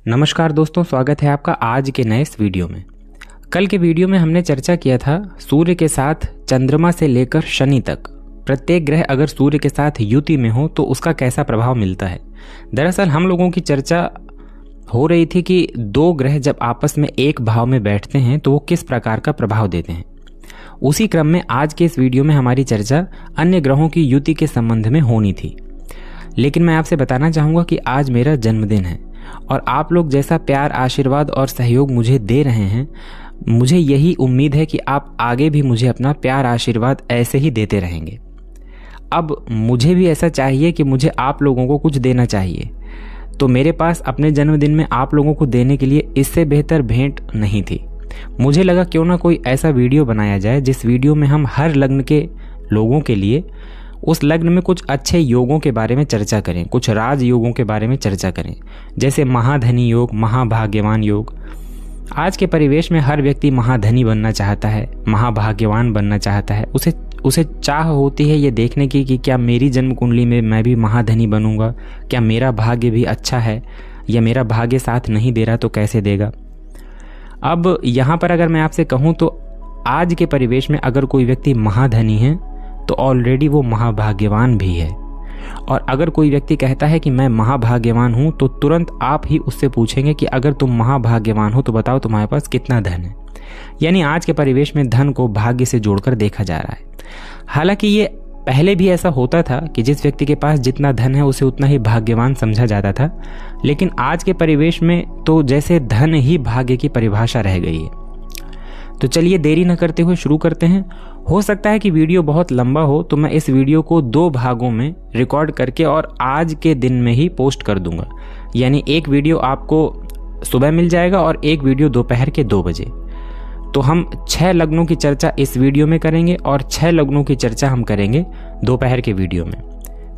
नमस्कार दोस्तों, स्वागत है आपका आज के नए इस वीडियो में। कल के वीडियो में हमने चर्चा किया था सूर्य के साथ चंद्रमा से लेकर शनि तक प्रत्येक ग्रह अगर सूर्य के साथ युति में हो तो उसका कैसा प्रभाव मिलता है। दरअसल हम लोगों की चर्चा हो रही थी कि दो ग्रह जब आपस में एक भाव में बैठते हैं तो वो किस प्रकार का प्रभाव देते हैं। उसी क्रम में आज के इस वीडियो में हमारी चर्चा अन्य ग्रहों की युति के संबंध में होनी थी, लेकिन मैं आपसे बताना चाहूँगा कि आज मेरा जन्मदिन है और आप लोग जैसा प्यार, आशीर्वाद और सहयोग मुझे दे रहे हैं, मुझे यही उम्मीद है कि आप आगे भी मुझे अपना प्यार, आशीर्वाद ऐसे ही देते रहेंगे। अब मुझे भी ऐसा चाहिए कि मुझे आप लोगों को कुछ देना चाहिए, तो मेरे पास अपने जन्मदिन में आप लोगों को देने के लिए इससे बेहतर भेंट नहीं थी। मुझे लगा क्यों ना कोई ऐसा वीडियो बनाया जाए जिस वीडियो में हम हर लग्न के लोगों के लिए उस लग्न में कुछ अच्छे योगों के बारे में चर्चा करें, कुछ राज योगों के बारे में चर्चा करें, जैसे महाधनी योग, महाभाग्यवान योग। आज के परिवेश में हर व्यक्ति महाधनी बनना चाहता है, महाभाग्यवान बनना चाहता है। उसे चाह होती है ये देखने की कि क्या मेरी जन्म कुंडली में मैं भी महाधनी बनूंगा, क्या मेरा भाग्य भी अच्छा है, या मेरा भाग्य साथ नहीं दे रहा तो कैसे देगा। अब यहाँ पर अगर मैं आपसे कहूँ तो आज के परिवेश में अगर कोई व्यक्ति महाधनी है तो ऑलरेडी वो महाभाग्यवान भी है, और अगर कोई व्यक्ति कहता है कि मैं महाभाग्यवान हूँ तो तुरंत आप ही उससे पूछेंगे कि अगर तुम महाभाग्यवान हो तो बताओ तुम्हारे पास कितना धन है। यानी आज के परिवेश में धन को भाग्य से जोड़कर देखा जा रहा है। हालांकि ये पहले भी ऐसा होता था कि जिस व्यक्ति के पास जितना धन है उसे उतना ही भाग्यवान समझा जाता था, लेकिन आज के परिवेश में तो जैसे धन ही भाग्य की परिभाषा रह गई है। तो चलिए देरी न करते हुए शुरू करते हैं। हो सकता है कि वीडियो बहुत लंबा हो तो मैं इस वीडियो को 2 भागों में रिकॉर्ड करके और आज के दिन में ही पोस्ट कर दूंगा। यानी एक वीडियो आपको सुबह मिल जाएगा और एक वीडियो दोपहर के 2 बजे। तो हम 6 लग्नों की चर्चा इस वीडियो में करेंगे और 6 लग्नों की चर्चा हम करेंगे दोपहर के वीडियो में।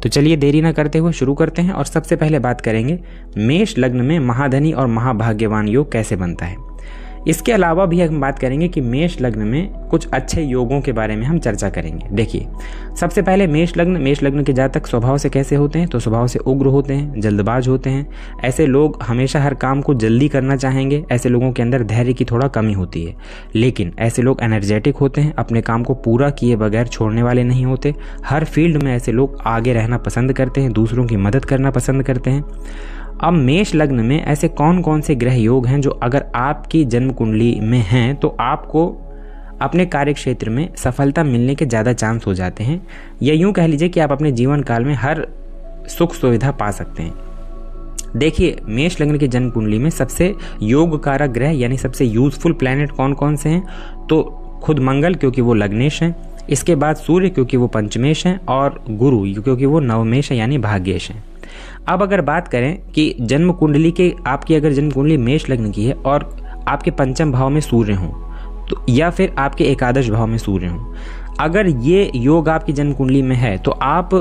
तो चलिए देरी न करते हुए शुरू करते हैं और सबसे पहले बात करेंगे मेष लग्न में महाधनी और महाभाग्यवान योग कैसे बनता है। इसके अलावा भी हम बात करेंगे कि मेष लग्न में कुछ अच्छे योगों के बारे में हम चर्चा करेंगे। देखिए, सबसे पहले मेष लग्न के जातक स्वभाव से कैसे होते हैं, तो स्वभाव से उग्र होते हैं, जल्दबाज होते हैं। ऐसे लोग हमेशा हर काम को जल्दी करना चाहेंगे। ऐसे लोगों के अंदर धैर्य की थोड़ा कमी होती है, लेकिन ऐसे लोग एनर्जेटिक होते हैं, अपने काम को पूरा किए बगैर छोड़ने वाले नहीं होते। हर फील्ड में ऐसे लोग आगे रहना पसंद करते हैं, दूसरों की मदद करना पसंद करते हैं। अब मेष लग्न में ऐसे कौन कौन से ग्रह योग हैं जो अगर आपकी जन्म कुंडली में हैं तो आपको अपने कार्य क्षेत्र में सफलता मिलने के ज़्यादा चांस हो जाते हैं, या यूं कह लीजिए कि आप अपने जीवन काल में हर सुख सुविधा पा सकते हैं। देखिए, मेष लग्न की जन्म कुंडली में सबसे योग कारक ग्रह यानी सबसे यूजफुल प्लैनेट कौन कौन से हैं, तो खुद मंगल क्योंकि वो लग्नेश हैं, इसके बाद सूर्य क्योंकि वो पंचमेश हैं, और गुरु क्योंकि वो नवमेश है यानी भाग्येश हैं। अब अगर बात करें कि जन्म कुंडली के आपकी अगर जन्म कुंडली मेष लग्न की है और आपके पंचम भाव में सूर्य हों तो, या फिर आपके एकादश भाव में सूर्य हों, अगर ये योग आपकी जन्म कुंडली में है तो आप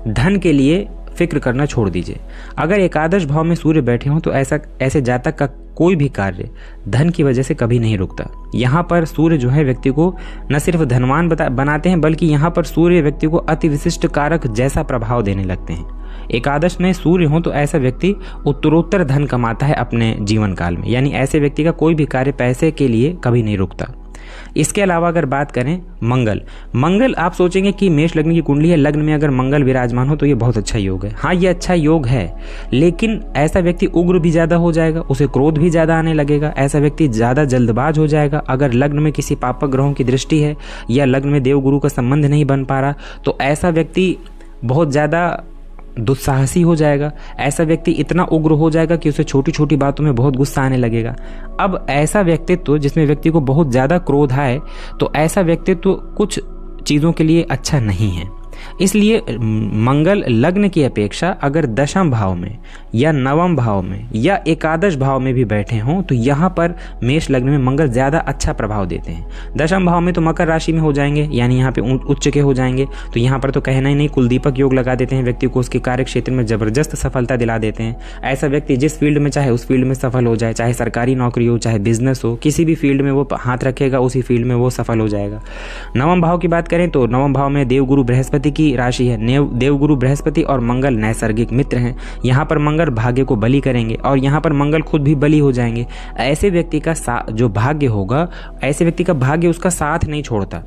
धन के लिए फिक्र करना छोड़ दीजिए। अगर एकादश भाव में सूर्य बैठे हों तो ऐसे जातक का कोई भी कार्य धन की वजह से कभी नहीं रुकता। यहाँ पर सूर्य जो है व्यक्ति को न सिर्फ धनवान बनाते हैं, बल्कि यहाँ पर सूर्य व्यक्ति को अति विशिष्ट कारक जैसा प्रभाव देने लगते हैं। एकादश में सूर्य हो तो ऐसा व्यक्ति उत्तरोत्तर धन कमाता है अपने जीवन काल में, यानी ऐसे व्यक्ति का कोई भी कार्य पैसे के लिए कभी नहीं रुकता। इसके अलावा अगर बात करें मंगल, आप सोचेंगे कि मेष लग्न की कुंडली है, लग्न में अगर मंगल विराजमान हो तो ये बहुत अच्छा योग है। हाँ, ये अच्छा योग है, लेकिन ऐसा व्यक्ति उग्र भी ज़्यादा हो जाएगा, उसे क्रोध भी ज़्यादा आने लगेगा, ऐसा व्यक्ति ज़्यादा जल्दबाज हो जाएगा। अगर लग्न में किसी पापक ग्रहों की दृष्टि है या लग्न में देव गुरु का संबंध नहीं बन पा रहा तो ऐसा व्यक्ति बहुत ज़्यादा दुस्साहसी हो जाएगा। ऐसा व्यक्ति इतना उग्र हो जाएगा कि उसे छोटी छोटी बातों में बहुत गुस्सा आने लगेगा। अब ऐसा व्यक्तित्व जिसमें व्यक्ति को बहुत ज़्यादा क्रोध आए तो ऐसा व्यक्तित्व कुछ चीज़ों के लिए अच्छा नहीं है। इसलिए मंगल लग्न की अपेक्षा अगर दशम भाव में या नवम भाव में या एकादश भाव में भी बैठे हों तो यहाँ पर मेष लग्न में मंगल ज़्यादा अच्छा प्रभाव देते हैं। दशम भाव में तो मकर राशि में हो जाएंगे, यानी यहाँ पे उच्च के हो जाएंगे, तो यहाँ पर तो कहना ही नहीं, कुलदीपक योग लगा देते हैं, व्यक्ति को उसके कार्य क्षेत्र में जबरदस्त सफलता दिला देते हैं। ऐसा व्यक्ति जिस फील्ड में चाहे उस फील्ड में सफल हो जाए, चाहे सरकारी नौकरी हो, चाहे बिजनेस हो, किसी भी फील्ड में वो हाथ रखेगा उसी फील्ड में वो सफल हो जाएगा। नवम भाव की बात करें तो नवम भाव में देवगुरु बृहस्पति बृहस्पति की राशि है। देवगुरु बृहस्पति और मंगल नैसर्गिक मित्र हैं। यहाँ पर मंगल भाग्य को बलि करेंगे और यहाँ पर मंगल खुद भी बलि हो जाएंगे। ऐसे व्यक्ति का जो भाग्य होगा, ऐसे व्यक्ति का भाग्य उसका साथ नहीं छोड़ता,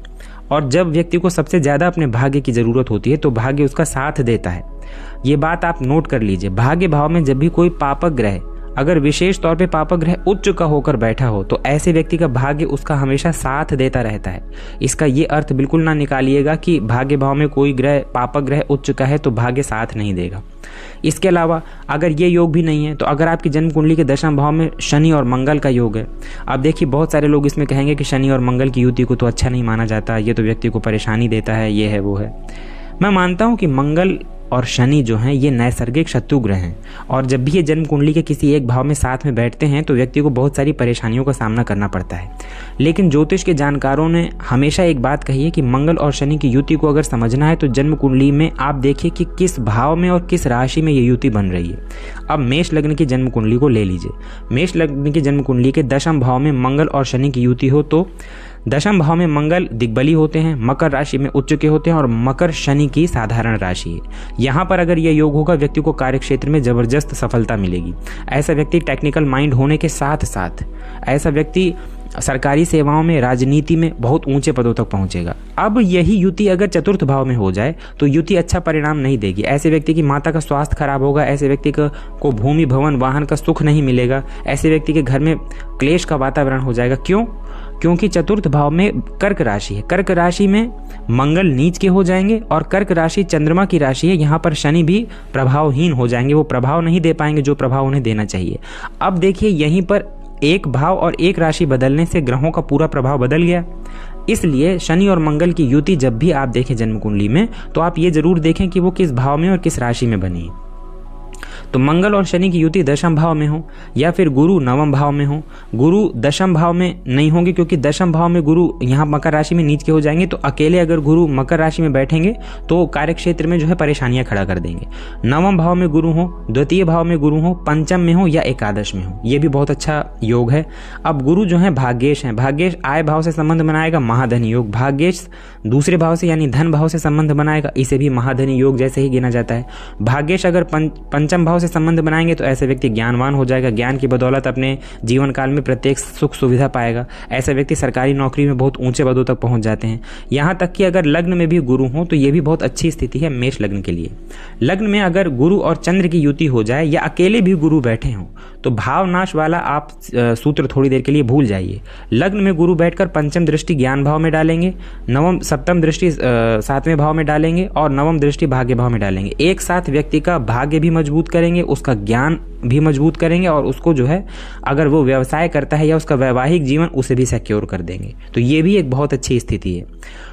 और जब व्यक्ति को सबसे ज़्यादा अपने भाग्य की ज़रूरत होती है तो भाग्य उसका साथ देता है। ये बात आप नोट कर लीजिए। भाग्य भाव में जब भी कोई पापक ग्रह, अगर विशेष तौर पे पापक ग्रह उच्च का होकर बैठा हो, तो ऐसे व्यक्ति का भाग्य उसका हमेशा साथ देता रहता है। इसका ये अर्थ बिल्कुल ना निकालिएगा कि भाग्य भाव में कोई ग्रह, पापक ग्रह उच्च का है तो भाग्य साथ नहीं देगा। इसके अलावा अगर ये योग भी नहीं है तो अगर आपकी जन्म कुंडली के दशम भाव में शनि और मंगल का योग है। अब देखिए, बहुत सारे लोग इसमें कहेंगे कि शनि और मंगल की युति को तो अच्छा नहीं माना जाता, ये तो व्यक्ति को परेशानी देता है, ये है वो है। मैं मानता हूँ कि मंगल और शनि जो हैं ये नैसर्गिक शत्रु ग्रह हैं, और जब भी ये जन्म कुंडली के किसी एक भाव में साथ में बैठते हैं तो व्यक्ति को बहुत सारी परेशानियों का सामना करना पड़ता है। लेकिन ज्योतिष के जानकारों ने हमेशा एक बात कही है कि मंगल और शनि की युति को अगर समझना है तो जन्म कुंडली में आप देखिए कि किस भाव में और किस राशि में ये युति बन रही है। अब मेष लग्न की जन्म कुंडली को ले लीजिए। मेष लग्न की जन्म कुंडली के दशम भाव में मंगल और शनि की युति हो तो दशम भाव में मंगल दिग्बली होते हैं, मकर राशि में उच्च के होते हैं, और मकर शनि की साधारण राशि है। यहाँ पर अगर यह योग होगा, व्यक्ति को कार्य क्षेत्र में जबरदस्त सफलता मिलेगी। ऐसा व्यक्ति टेक्निकल माइंड होने के साथ साथ ऐसा व्यक्ति सरकारी सेवाओं में, राजनीति में बहुत ऊंचे पदों तक पहुंचेगा। अब यही युति अगर चतुर्थ भाव में हो जाए तो युति अच्छा परिणाम नहीं देगी। ऐसे व्यक्ति की माता का स्वास्थ्य खराब होगा, ऐसे व्यक्ति को भूमि, भवन, वाहन का सुख नहीं मिलेगा, ऐसे व्यक्ति के घर में क्लेश का वातावरण हो जाएगा। क्यों? क्योंकि चतुर्थ भाव में कर्क राशि है। कर्क राशि में मंगल नीच के हो जाएंगे और कर्क राशि चंद्रमा की राशि है। यहाँ पर शनि भी प्रभावहीन हो जाएंगे, वो प्रभाव नहीं दे पाएंगे जो प्रभाव उन्हें देना चाहिए। अब देखिए, यहीं पर एक भाव और एक राशि बदलने से ग्रहों का पूरा प्रभाव बदल गया। इसलिए शनि और मंगल की युति जब भी आप देखें जन्म कुंडली में तो आप ये जरूर देखें कि वो किस भाव में और किस राशि में बनी है। तो मंगल और शनि की युति दशम भाव में हो या फिर गुरु नवम भाव में हो। गुरु दशम भाव में नहीं होंगे क्योंकि दशम भाव में गुरु यहाँ मकर राशि में नीच के हो जाएंगे, तो अकेले अगर गुरु मकर राशि में बैठेंगे तो कार्य क्षेत्र में जो है परेशानियां खड़ा कर देंगे। नवम भाव में गुरु हो, द्वितीय भाव में गुरु हो, पंचम में हो या एकादश में हो, ये भी बहुत अच्छा योग है। अब गुरु जो है भाग्येश हैं, भाग्येश आय भाव से संबंध बनाएगा, महाधनी योग। भाग्येश दूसरे भाव से यानी धन भाव से संबंध बनाएगा, इसे भी महाधनी योग जैसे ही गिना जाता है। भाग्येश अगर पंचम भाव से संबंध बनाएंगे तो ऐसे व्यक्ति ज्ञानवान हो जाएगा, ज्ञान की बदौलत अपने जीवन काल में प्रत्येक सुख सुविधा पाएगा। ऐसा व्यक्ति सरकारी नौकरी में बहुत ऊंचे पदों तक पहुंच जाते हैं। यहां तक कि अगर लग्न में भी गुरु हो तो यह भी बहुत अच्छी स्थिति है मेष लग्न के लिए। लग्न में अगर गुरु और चंद्र की युति हो जाए या अकेले भी गुरु बैठे हों तो भावनाश वाला आप सूत्र थोड़ी देर के लिए भूल जाइए। लग्न में गुरु बैठकर पंचम दृष्टि ज्ञान भाव में डालेंगे, सप्तम दृष्टि सातवें भाव में डालेंगे और नवम दृष्टि भाग्य भाव में डालेंगे। एक साथ व्यक्ति का भाग्य भी मजबूत करेंगे, उसका ज्ञान भी मजबूत करेंगे और उसको जो है अगर वो व्यवसाय करता है या उसका वैवाहिक जीवन उसे भी सिक्योर कर देंगे। तो ये भी एक बहुत अच्छी स्थिति है।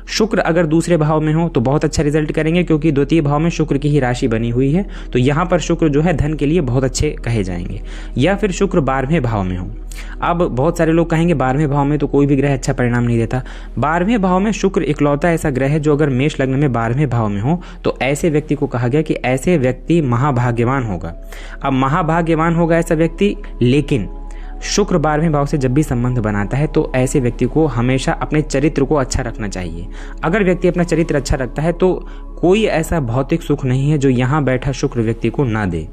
शुक्र अगर दूसरे भाव में हो तो बहुत अच्छा रिजल्ट करेंगे क्योंकि द्वितीय भाव में शुक्र की ही राशि बनी हुई है, तो यहाँ पर शुक्र जो है धन के लिए बहुत अच्छे कहे जाएंगे। या फिर शुक्र 12वें भाव में हो। अब बहुत सारे लोग कहेंगे 12वें भाव में तो कोई भी ग्रह अच्छा परिणाम नहीं देता। 12वें भाव में शुक्र इकलौता ऐसा ग्रह है जो अगर मेष लग्न में 12वें भाव में हो तो ऐसे व्यक्ति को कहा गया कि ऐसे व्यक्ति महाभाग्यवान होगा। अब महाभाग्यवान होगा ऐसा व्यक्ति, लेकिन शुक्र 12वें भाव से जब भी संबंध बनाता है तो ऐसे व्यक्ति को हमेशा अपने चरित्र को अच्छा रखना चाहिए। अगर व्यक्ति अपना चरित्र अच्छा रखता है तो कोई ऐसा भौतिक सुख नहीं है जो यहाँ बैठा शुक्र व्यक्ति को ना दे।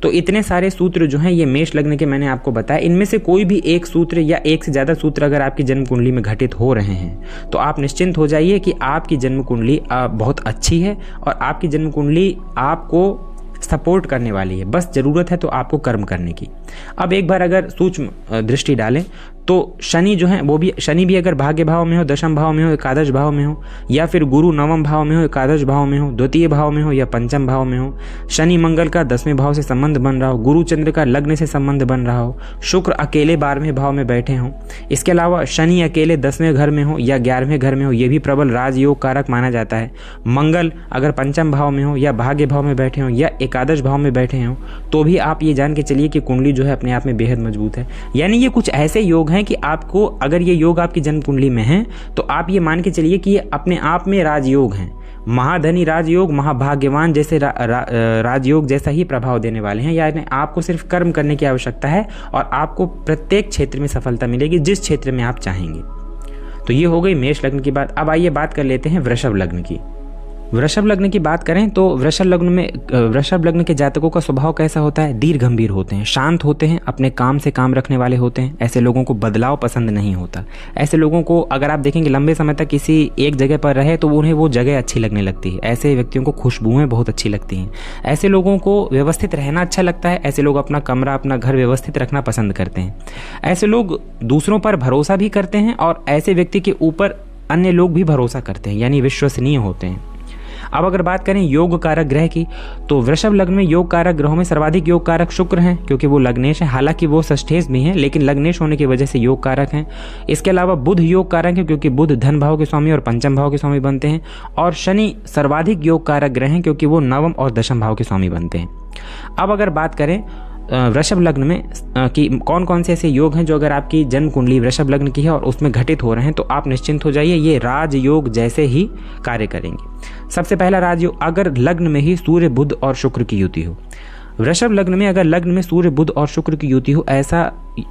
तो इतने सारे सूत्र जो हैं ये मेष लग्न के मैंने आपको बताया। इनमें से कोई भी एक सूत्र या एक से ज़्यादा सूत्र अगर आपकी जन्म कुंडली में घटित हो रहे हैं तो आप निश्चिंत हो जाइए कि आपकी जन्म कुंडली बहुत अच्छी है और आपकी जन्म कुंडली आपको सपोर्ट करने वाली है। बस ज़रूरत है तो आपको कर्म करने की। अब एक बार अगर सूक्ष्म दृष्टि डालें तो शनि जो है वो भी, शनि भी अगर भाग्य भाव में हो, दशम भाव में हो, एकादश भाव में हो, या फिर गुरु नवम भाव में हो, एकादश भाव में हो, द्वितीय भाव में हो या पंचम भाव में हो, शनि मंगल का 10वें भाव से संबंध बन रहा हो, गुरु चंद्र का लग्न से संबंध बन रहा हो, शुक्र अकेले 12वें भाव में बैठे हों, इसके अलावा शनि अकेले 10वें घर में हो या 11वें घर में हो, ये भी प्रबल राजयोग कारक माना जाता है। मंगल अगर पंचम भाव में हो या भाग्य भाव में बैठे हों या एकादश भाव में बैठे हों तो भी आप ये जान के चलिए कि कुंडली जो है अपने आप में बेहद मजबूत है। यानी ये कुछ ऐसे योग हैं कि आपको, अगर ये योग आपकी जन्म कुंडली में है तो आप ये मान के चलिए कि ये अपने आप में राजयोग हैं। महाधनी राजयोग, महाभाग्यवान जैसे राजयोग जैसा ही प्रभाव देने वाले हैं। यानी आपको सिर्फ कर्म करने की आवश्यकता है और आपको प्रत्येक क्षेत्र में सफलता मिलेगी जिस क्षेत्र में आप चाहेंगे। तो ये हो गई मेष लग्न की बात। अब आइए बात कर लेते हैं वृषभ लग्न की। वृषभ लग्न की बात करें तो वृषभ लग्न के जातकों का स्वभाव कैसा होता है? धीर गंभीर होते हैं, शांत होते हैं, अपने काम से काम रखने वाले होते हैं। ऐसे लोगों को बदलाव पसंद नहीं होता। ऐसे लोगों को अगर आप देखेंगे लंबे समय तक किसी एक जगह पर रहे तो उन्हें वो जगह अच्छी लगने लगती है। ऐसे व्यक्तियों को खुशबुएं बहुत अच्छी लगती हैं। ऐसे लोगों को व्यवस्थित रहना अच्छा लगता है। ऐसे लोग अपना कमरा, अपना घर व्यवस्थित रखना पसंद करते हैं। ऐसे लोग दूसरों पर भरोसा भी करते हैं और ऐसे व्यक्ति के ऊपर अन्य लोग भी भरोसा करते हैं, यानी विश्वसनीय होते हैं। अब अगर बात करें योग कारक ग्रह की, तो वृषभ लग्न में योग कारक ग्रहों में सर्वाधिक योग कारक शुक्र हैं, क्योंकि वो लग्नेश है। हालांकि वो षष्ठेश भी हैं, लेकिन लग्नेश होने की वजह से योग कारक हैं। इसके अलावा बुध योग कारक है, क्योंकि बुध धन भाव के स्वामी और पंचम भाव के स्वामी बनते हैं। और शनि सर्वाधिक योग कारक ग्रह हैं, क्योंकि वो नवम और दशम भाव के स्वामी बनते हैं। अब अगर बात करें वृषभ लग्न में कि कौन कौन से ऐसे योग हैं जो अगर आपकी जन्म कुंडली वृषभ लग्न की है और उसमें घटित हो रहे हैं, तो आप निश्चिंत हो जाइए, ये राजयोग जैसे ही कार्य करेंगे। सबसे पहला राजयोग, अगर लग्न में ही सूर्य बुध और शुक्र की युति हो। वृषभ लग्न में अगर लग्न में सूर्य बुध और शुक्र की युति हो,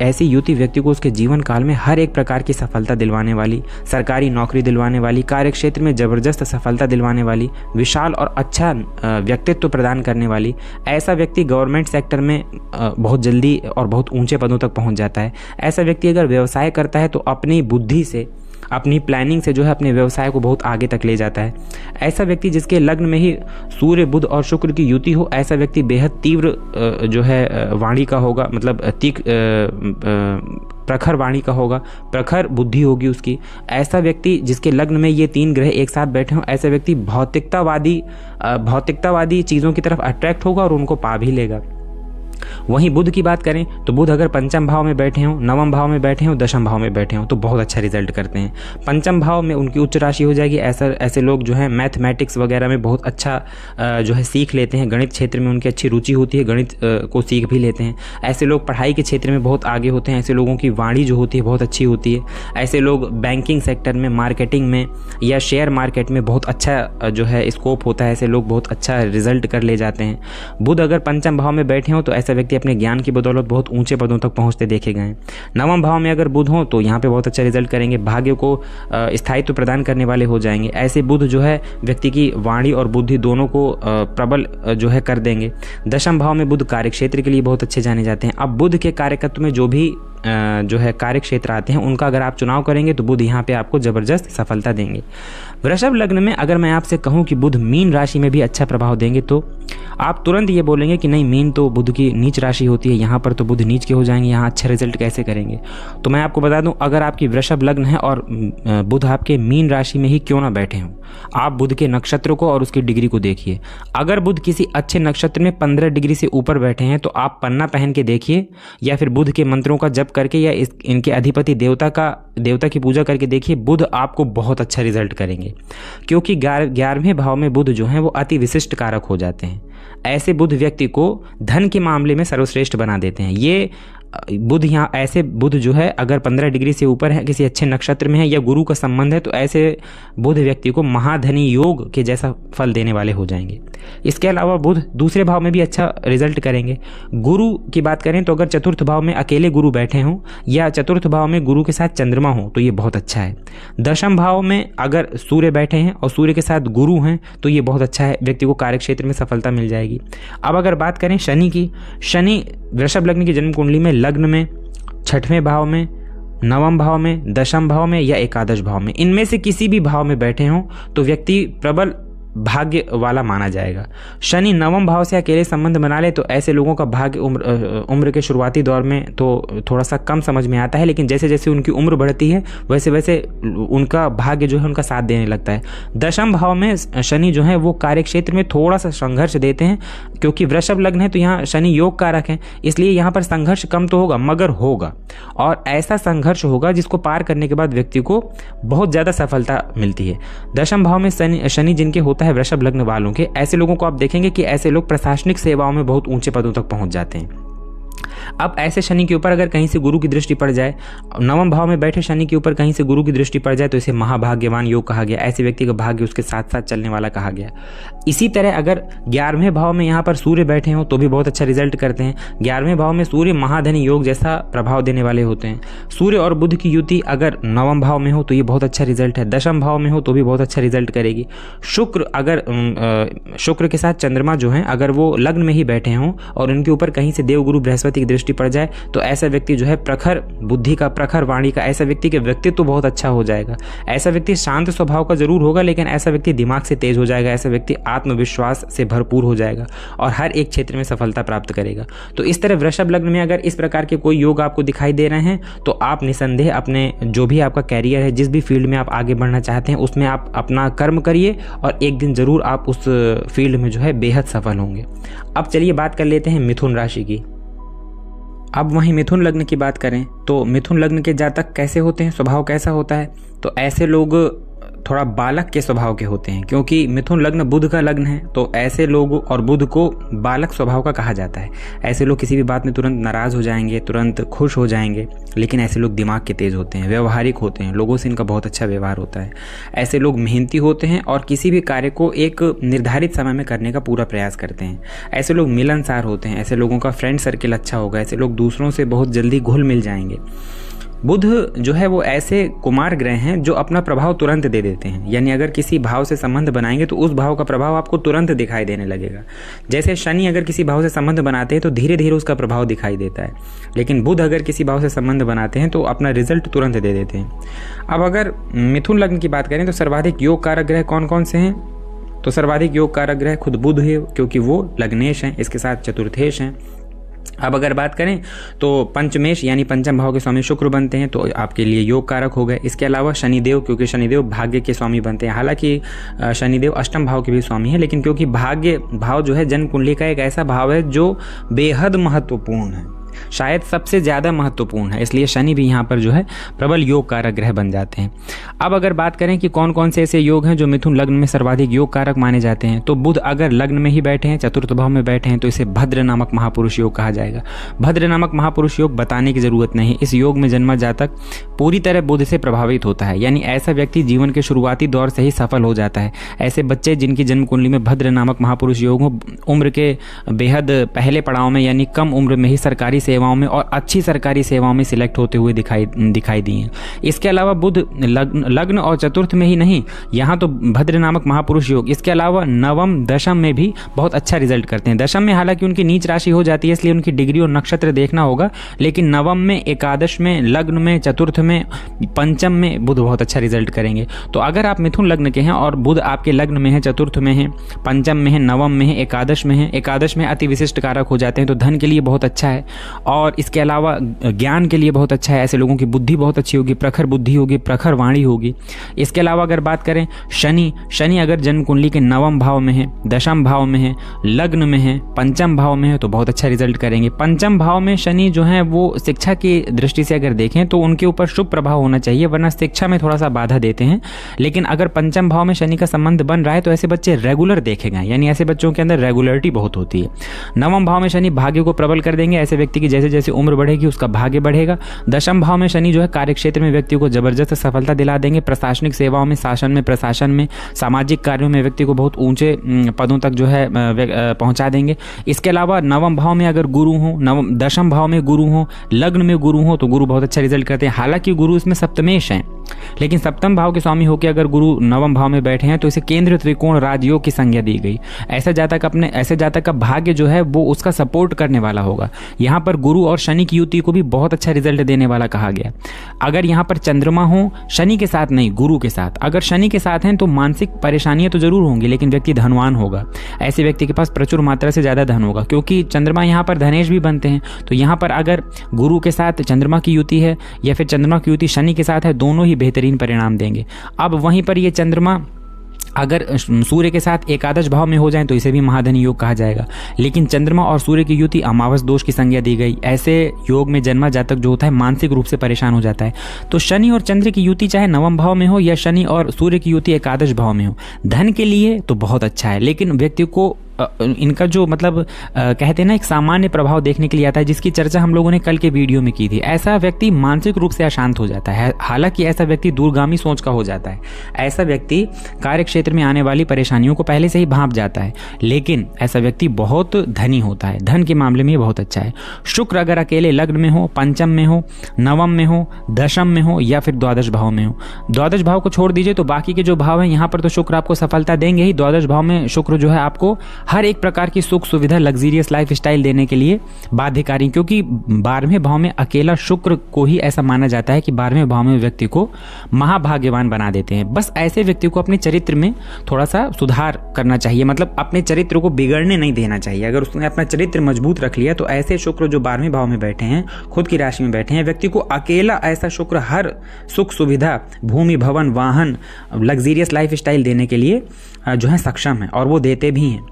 ऐसी युति व्यक्ति को उसके जीवन काल में हर एक प्रकार की सफलता दिलवाने वाली, सरकारी नौकरी दिलवाने वाली, कार्य क्षेत्र में जबरदस्त सफलता दिलवाने वाली, विशाल और अच्छा व्यक्तित्व प्रदान करने वाली, ऐसा व्यक्ति गवर्नमेंट सेक्टर में बहुत जल्दी और बहुत ऊंचे पदों तक पहुंच जाता है। ऐसा व्यक्ति अगर व्यवसाय करता है तो अपनी बुद्धि से, अपनी प्लानिंग से जो है अपने व्यवसाय को बहुत आगे तक ले जाता है। ऐसा व्यक्ति जिसके लग्न में ही सूर्य बुध और शुक्र की युति हो, ऐसा व्यक्ति बेहद तीव्र जो है वाणी का होगा, मतलब प्रखर वाणी का होगा, प्रखर बुद्धि होगी उसकी। ऐसा व्यक्ति जिसके लग्न में ये तीन ग्रह एक साथ बैठे हों, ऐसा व्यक्ति भौतिकतावादी चीज़ों की तरफ अट्रैक्ट होगा और उनको पा भी लेगा। वहीं बुध की बात करें तो बुध अगर पंचम भाव में बैठे हों, नवम भाव में बैठे हों, दशम भाव में बैठे हों, तो बहुत अच्छा रिजल्ट करते हैं। पंचम भाव में उनकी उच्च राशि हो जाएगी। ऐसे लोग जो है मैथमेटिक्स वगैरह में बहुत अच्छा जो है सीख लेते हैं। गणित क्षेत्र में उनकी अच्छी रुचि होती है, गणित को सीख भी लेते हैं। ऐसे लोग पढ़ाई के क्षेत्र में बहुत आगे होते हैं। ऐसे लोगों की वाणी जो होती है बहुत अच्छी होती है। ऐसे लोग बैंकिंग सेक्टर में, मार्केटिंग में या शेयर मार्केट में बहुत अच्छा जो है स्कोप होता है। ऐसे लोग बहुत अच्छा रिजल्ट कर ले जाते हैं। बुध अगर पंचम भाव में बैठे हों तो ऐसा व्यक्ति अपने ज्ञान की बदौलत बहुत ऊंचे पदों तक पहुंचते देखे गए हैं। नवम भाव में अगर बुध हो तो यहाँ पे बहुत अच्छा रिजल्ट करेंगे, भाग्य को स्थायित्व प्रदान करने वाले हो जाएंगे। ऐसे बुध जो है व्यक्ति की वाणी और बुद्धि दोनों को प्रबल जो है कर देंगे। दशम भाव में बुध कार्य क्षेत्र के लिए बहुत अच्छे जाने जाते हैं। अब बुध के कार्यकत्व में जो भी जो है कार्य क्षेत्र आते हैं उनका अगर आप चुनाव करेंगे तो बुध यहाँ पे आपको जबरदस्त सफलता देंगे। वृषभ लग्न में अगर मैं आपसे कहूँ कि बुध मीन राशि में भी अच्छा प्रभाव देंगे तो आप तुरंत ये बोलेंगे कि नहीं, मीन तो बुध की नीच राशि होती है, यहाँ पर तो बुध नीच के हो जाएंगे, यहाँ अच्छा रिजल्ट कैसे करेंगे। तो मैं आपको बता दूं, अगर आपकी वृषभ लग्न है और बुध आपके मीन राशि में ही क्यों ना बैठे हों, आप बुध के नक्षत्र को और उसकी डिग्री को देखिए। अगर बुध किसी अच्छे नक्षत्र में 15 डिग्री से ऊपर बैठे हैं तो आप पन्ना पहन के देखिए, या फिर बुध के मंत्रों का जप करके या इनके अधिपति देवता की पूजा करके देखिए। बुध आपको बहुत अच्छा रिजल्ट करेंगे, क्योंकि 11वें भाव में बुध जो है वो अति विशिष्ट कारक हो जाते हैं। ऐसे बुध व्यक्ति को धन के मामले में सर्वश्रेष्ठ बना देते हैं। ये बुध यहाँ ऐसे बुध जो है अगर 15 डिग्री से ऊपर है, किसी अच्छे नक्षत्र में है या गुरु का संबंध है, तो ऐसे बुध व्यक्ति को महाधनी योग के जैसा फल देने वाले हो जाएंगे। इसके अलावा बुध दूसरे भाव में भी अच्छा रिजल्ट करेंगे। गुरु की बात करें तो अगर चतुर्थ भाव में अकेले गुरु बैठे हों या चतुर्थ भाव में गुरु के साथ चंद्रमा हो तो ये बहुत अच्छा है। दशम भाव में अगर सूर्य बैठे हैं और सूर्य के साथ गुरु हैं तो ये बहुत अच्छा है, व्यक्ति को कार्य क्षेत्र में सफलता मिल जाएगी। अब अगर बात करें शनि की, शनि वृषभ लग्न की जन्म कुंडली में लग्न में, छठवें भाव में, नवम भाव में, दशम भाव में या एकादश भाव में, इनमें से किसी भी भाव में बैठे हों तो व्यक्ति प्रबल भाग्य वाला माना जाएगा। शनि नवम भाव से अकेले संबंध बना ले तो ऐसे लोगों का भाग्य उम्र के शुरुआती दौर में तो थोड़ा सा कम समझ में आता है, लेकिन जैसे जैसे उनकी उम्र बढ़ती है वैसे वैसे उनका भाग्य जो है उनका साथ देने लगता है। दशम भाव में शनि जो है वो कार्य क्षेत्र में थोड़ा सा संघर्ष देते हैं, क्योंकि वृषभ लग्न है तो यहाँ शनि योग कारक है, इसलिए यहाँ पर संघर्ष कम तो होगा मगर होगा, और ऐसा संघर्ष होगा जिसको पार करने के बाद व्यक्ति को बहुत ज़्यादा सफलता मिलती है। दशम भाव में शनि जिनके होता है वृषभ लग्न वालों के, ऐसे लोगों को आप देखेंगे कि ऐसे लोग प्रशासनिक सेवाओं में बहुत ऊंचे पदों तक पहुंच जाते हैं। अब ऐसे शनि के ऊपर अगर कहीं से गुरु की दृष्टि पड़ जाए, नवम भाव में बैठे शनि के ऊपर कहीं से गुरु की दृष्टि पड़ जाए तो इसे महाभाग्यवान योग कहा गया। ऐसे व्यक्ति का भाग्य उसके साथ साथ चलने वाला कहा गया। इसी तरह अगर 11वें भाव में यहाँ पर सूर्य बैठे हों तो भी बहुत अच्छा रिजल्ट करते हैं। 11वें भाव में सूर्य महाधनी योग जैसा प्रभाव देने वाले होते हैं। सूर्य और बुध की युति अगर नवम भाव में हो तो ये बहुत अच्छा रिजल्ट है। दशम भाव में हो तो भी बहुत अच्छा रिजल्ट करेगी। शुक्र के साथ चंद्रमा जो है अगर वो लग्न में ही बैठे हों और उनके ऊपर कहीं से देवगुरु बृहस्पति की दृष्टि पड़ जाए तो ऐसा व्यक्ति जो है प्रखर बुद्धि का, प्रखर वाणी का, ऐसा व्यक्ति के व्यक्तित्व तो बहुत अच्छा हो जाएगा। ऐसा व्यक्ति शांत स्वभाव का जरूर होगा लेकिन ऐसा व्यक्ति दिमाग से तेज हो जाएगा। ऐसा व्यक्ति आत्मविश्वास से भरपूर हो जाएगा और हर एक क्षेत्र में सफलता प्राप्त करेगा। तो इस तरह वृषभ लग्न में अगर इस प्रकार के कोई योग आपको दिखाई दे रहे हैं तो आप निसंदेह अपने जो भी आपका कैरियर है, जिस भी फील्ड में आप आगे बढ़ना चाहते हैं उसमें आप अपना कर्म करिए और एक दिन जरूर आप उस फील्ड में जो है बेहद सफल होंगे। अब चलिए बात कर लेते हैं मिथुन राशि की। अब वहीं मिथुन लग्न की बात करें तो मिथुन लग्न के जातक कैसे होते हैं, स्वभाव कैसा होता है? तो ऐसे लोग थोड़ा बालक के स्वभाव के होते हैं, क्योंकि मिथुन लग्न बुध का लग्न है तो ऐसे लोग, और बुध को बालक स्वभाव का कहा जाता है। ऐसे लोग किसी भी बात में तुरंत नाराज हो जाएंगे, तुरंत खुश हो जाएंगे, लेकिन ऐसे लोग दिमाग के तेज होते हैं, व्यवहारिक होते हैं, लोगों से इनका बहुत अच्छा व्यवहार होता है। ऐसे लोग मेहनती होते हैं और किसी भी कार्य को एक निर्धारित समय में करने का पूरा प्रयास करते हैं। ऐसे लोग मिलनसार होते हैं, ऐसे लोगों का फ्रेंड सर्किल अच्छा होगा, ऐसे लोग दूसरों से बहुत जल्दी घुल मिल जाएंगे। बुध जो है वो ऐसे कुमार ग्रह हैं जो अपना प्रभाव तुरंत दे देते हैं, यानी अगर किसी भाव से संबंध बनाएंगे तो उस भाव का प्रभाव आपको तुरंत दिखाई देने लगेगा। जैसे शनि अगर किसी भाव से संबंध बनाते हैं तो धीरे धीरे उसका प्रभाव दिखाई देता है, लेकिन बुध अगर किसी भाव से संबंध बनाते हैं तो अपना रिजल्ट तुरंत दे देते हैं। अब अगर मिथुन लग्न की बात करें तो सर्वाधिक योग कारक ग्रह कौन कौन से हैं? तो सर्वाधिक योग कारक ग्रह खुद बुध है, क्योंकि वो लग्नेश हैं, इसके साथ चतुर्थेश हैं। अब अगर बात करें तो पंचमेश यानी पंचम भाव के स्वामी शुक्र बनते हैं तो आपके लिए योग कारक हो गए। इसके अलावा शनिदेव, क्योंकि शनिदेव भाग्य के स्वामी बनते हैं। हालांकि शनिदेव अष्टम भाव के भी स्वामी हैं, लेकिन क्योंकि भाग्य भाव जो है जन्म कुंडली का एक ऐसा भाव है जो बेहद महत्वपूर्ण है, शायद सबसे ज़्यादा महत्वपूर्ण है, इसलिए शनि भी यहाँ पर जो है प्रबल योग कारक ग्रह बन जाते हैं। अब अगर बात करें कि कौन कौन से ऐसे योग हैं जो मिथुन लग्न में सर्वाधिक योग कारक माने जाते हैं, तो बुध अगर लग्न में ही बैठे हैं, चतुर्थ भाव में बैठे हैं, तो इसे भद्र नामक महापुरुष योग कहा जाएगा। भद्र नामक महापुरुष योग बताने की जरूरत नहीं है। इस योग में जन्मा जातक पूरी तरह बुध से प्रभावित होता है, यानी ऐसा व्यक्ति जीवन के शुरुआती दौर से ही सफल हो जाता है। ऐसे बच्चे जिनकी जन्म कुंडली में भद्र नामक महापुरुष योग हो, उम्र के बेहद पहले पड़ाव में यानी कम उम्र में ही सरकारी सेवाओं में और अच्छी सरकारी सेवाओं में सिलेक्ट होते हुए दिखाई दिए। इसके अलावा बुध लग्न और चतुर्थ में ही नहीं, यहाँ तो भद्र नामक महापुरुष योग, इसके अलावा नवम दशम में भी बहुत अच्छा रिजल्ट करते हैं। दशम में हालांकि उनकी नीच राशि हो जाती है, इसलिए उनकी डिग्री और नक्षत्र देखना होगा, लेकिन नवम में, एकादश में, लग्न में, चतुर्थ में, पंचम में बुध बहुत अच्छा रिजल्ट करेंगे। तो अगर आप मिथुन लग्न के हैं और बुध आपके लग्न में है, चतुर्थ में है, पंचम में है, नवम में है, एकादश में है, एकादश में अति विशिष्ट कारक हो जाते हैं, तो धन के लिए बहुत अच्छा है और इसके अलावा ज्ञान के लिए बहुत अच्छा है। ऐसे लोगों की बुद्धि बहुत अच्छी होगी, प्रखर बुद्धि होगी, प्रखर वाणी होगी। इसके अलावा अगर बात करें शनि अगर जन्म कुंडली के नवम भाव में है, दशम भाव में है, लग्न में है, पंचम भाव में है, तो बहुत अच्छा रिजल्ट करेंगे। पंचम भाव में शनि जो है वो शिक्षा की दृष्टि से अगर देखें तो उनके ऊपर शुभ प्रभाव होना चाहिए, वरना शिक्षा में थोड़ा सा बाधा देते हैं। लेकिन अगर पंचम भाव में शनि का संबंध बन रहा है तो ऐसे बच्चे रेगुलर देखे गए, यानी ऐसे बच्चों के अंदर रेगुलरिटी बहुत होती है। नवम भाव में शनि भाग्य को प्रबल कर देंगे, ऐसे व्यक्ति की जैसे जैसे उम्र बढ़ेगी उसका भाग्य बढ़ेगा। दशम भाव में शनि जो है कार्य क्षेत्र में व्यक्ति को जबरदस्त सफलता दिला देंगे, प्रशासनिक सेवाओं में, शासन में, प्रशासन में, सामाजिक कार्यों में व्यक्ति को बहुत ऊंचे पदों तक जो है पहुंचा देंगे। इसके अलावा नवम भाव में अगर गुरु हो, दशम भाव में गुरु हो, लग्न में गुरु हो, तो गुरु बहुत अच्छा रिजल्ट करते हैं। हालांकि गुरु इसमें सप्तमेश हैं, लेकिन सप्तम भाव के स्वामी होकर अगर गुरु नवम भाव में बैठे हैं तो इसे केंद्र त्रिकोण राजयोग की संज्ञा दी गई। ऐसे जातक का भाग्य जो है वो उसका सपोर्ट करने वाला होगा। यहाँ पर गुरु और शनि की युति को भी बहुत अच्छा रिजल्ट देने वाला कहा गया। अगर यहाँ पर चंद्रमा हो, शनि के साथ नहीं, गुरु के साथ, अगर शनि के साथ हैं तो मानसिक परेशानियां तो जरूर होंगी, लेकिन व्यक्ति धनवान होगा। ऐसे व्यक्ति के पास प्रचुर मात्रा से ज्यादा धन होगा, क्योंकि चंद्रमा यहाँ पर धनेश भी बनते हैं। तो यहाँ पर अगर गुरु के साथ चंद्रमा की युति है या फिर चंद्रमा की युति शनि के साथ है, दोनों ही बेहतरीन परिणाम देंगे। अब वहीं पर ये चंद्रमा अगर सूर्य के साथ एकादश भाव में हो जाए तो इसे भी महाधनी योग कहा जाएगा, लेकिन चंद्रमा और सूर्य की युति अमावस दोष की संज्ञा दी गई। ऐसे योग में जन्मा जातक जो होता है मानसिक रूप से परेशान हो जाता है। तो शनि और चंद्र की युति चाहे नवम भाव में हो या शनि और सूर्य की युति एकादश भाव में हो, धन के लिए तो बहुत अच्छा है, लेकिन व्यक्ति को इनका जो मतलब कहते हैं ना एक सामान्य प्रभाव देखने के लिए आता है, जिसकी चर्चा हम लोगों ने कल के वीडियो में की थी। ऐसा व्यक्ति मानसिक रूप से अशांत हो जाता है, हालांकि ऐसा व्यक्ति दूरगामी सोच का हो जाता है। ऐसा व्यक्ति कार्य क्षेत्र में आने वाली परेशानियों को पहले से ही भांप जाता है, लेकिन ऐसा व्यक्ति बहुत धनी होता है, धन के मामले में बहुत अच्छा है। शुक्र अगर अकेले लग्न में हो, पंचम में हो, नवम में हो, दशम में हो या फिर द्वादश भाव में हो। द्वादश भाव को छोड़ दीजिए तो बाकी के जो भाव हैं यहाँ पर तो शुक्र आपको सफलता देंगे ही। द्वादश भाव में शुक्र जो है आपको हर एक प्रकार की सुख सुविधा, लग्जीरियस लाइफ स्टाइल देने के लिए बाध्यकारी, क्योंकि 12वें भाव में अकेला शुक्र को ही ऐसा माना जाता है कि 12वें भाव में व्यक्ति को महाभाग्यवान बना देते हैं। बस ऐसे व्यक्ति को अपने चरित्र में थोड़ा सा सुधार करना चाहिए, मतलब अपने चरित्र को बिगड़ने नहीं देना चाहिए। अगर उसने अपना चरित्र मजबूत रख लिया तो ऐसे शुक्र जो 12वें भाव में बैठे हैं, खुद की राशि में बैठे हैं, व्यक्ति को अकेला ऐसा शुक्र हर सुख सुविधा, भूमि, भवन, वाहन, लग्जीरियस लाइफ स्टाइल देने के लिए जो है सक्षम है, और वो देते भी हैं।